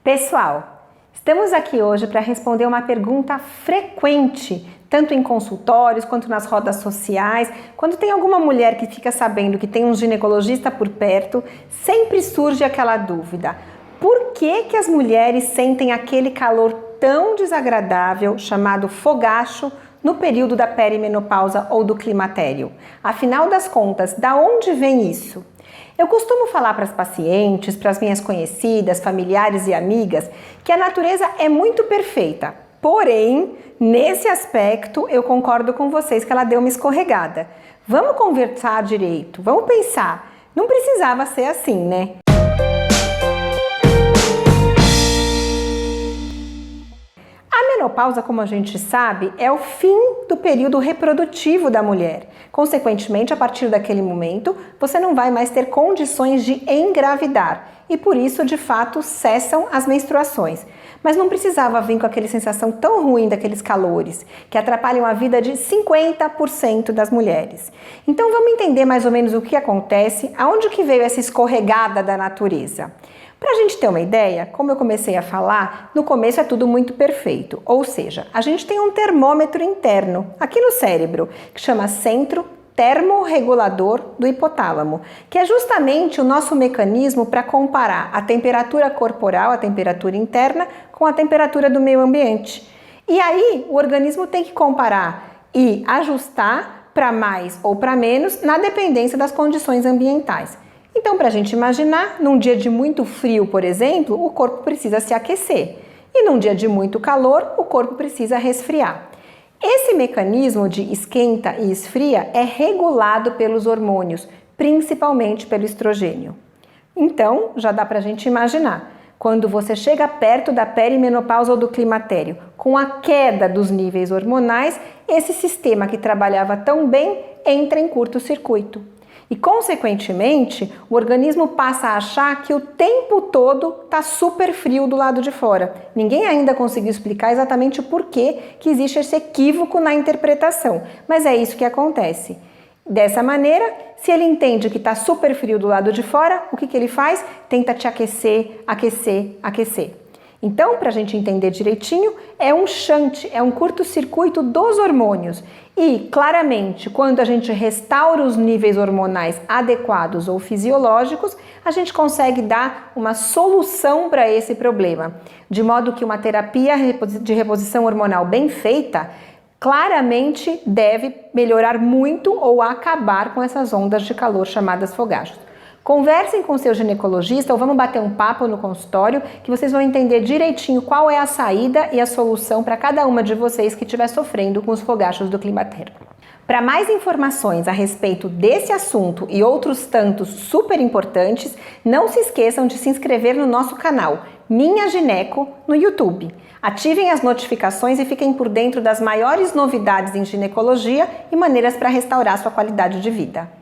Pessoal, estamos aqui hoje para responder uma pergunta frequente, tanto em consultórios quanto nas rodas sociais. Quando tem alguma mulher que fica sabendo que tem um ginecologista por perto, sempre surge aquela dúvida: por que as mulheres sentem aquele calor tão desagradável chamado fogacho no período da perimenopausa ou do climatério? Afinal das contas, da onde vem isso? Eu costumo falar para as pacientes, para as minhas conhecidas, familiares e amigas, que a natureza é muito perfeita. Porém, nesse aspecto, eu concordo com vocês que ela deu uma escorregada. Vamos conversar direito, vamos pensar. Não precisava ser assim, né? A menopausa, como a gente sabe, é o fim do período reprodutivo da mulher. Consequentemente, a partir daquele momento, você não vai mais ter condições de engravidar e por isso, de fato, cessam as menstruações. Mas não precisava vir com aquela sensação tão ruim daqueles calores, que atrapalham a vida de 50% das mulheres. Então vamos entender mais ou menos o que acontece, aonde que veio essa escorregada da natureza. Para a gente ter uma ideia, como eu comecei a falar, no começo é tudo muito perfeito, ou seja, a gente tem um termômetro interno aqui no cérebro, que chama Centro Termorregulador do Hipotálamo, que é justamente o nosso mecanismo para comparar a temperatura corporal, a temperatura interna, com a temperatura do meio ambiente. E aí o organismo tem que comparar e ajustar para mais ou para menos na dependência das condições ambientais. Então, para a gente imaginar, num dia de muito frio, por exemplo, o corpo precisa se aquecer. E num dia de muito calor, o corpo precisa resfriar. Esse mecanismo de esquenta e esfria é regulado pelos hormônios, principalmente pelo estrogênio. Então, já dá para a gente imaginar, quando você chega perto da perimenopausa ou do climatério, com a queda dos níveis hormonais, esse sistema que trabalhava tão bem entra em curto-circuito. E, consequentemente, o organismo passa a achar que o tempo todo está super frio do lado de fora. Ninguém ainda conseguiu explicar exatamente o porquê que existe esse equívoco na interpretação, mas é isso que acontece. Dessa maneira, se ele entende que está super frio do lado de fora, o que ele faz? Tenta te aquecer, aquecer, aquecer. Então, para a gente entender direitinho, é um shunt, é um curto-circuito dos hormônios. E, claramente, quando a gente restaura os níveis hormonais adequados ou fisiológicos, a gente consegue dar uma solução para esse problema. De modo que uma terapia de reposição hormonal bem feita, claramente deve melhorar muito ou acabar com essas ondas de calor chamadas fogachos. Conversem com seu ginecologista ou vamos bater um papo no consultório que vocês vão entender direitinho qual é a saída e a solução para cada uma de vocês que estiver sofrendo com os fogachos do climatério. Para mais informações a respeito desse assunto e outros tantos super importantes, não se esqueçam de se inscrever no nosso canal Minha Gineco no YouTube. Ativem as notificações e fiquem por dentro das maiores novidades em ginecologia e maneiras para restaurar sua qualidade de vida.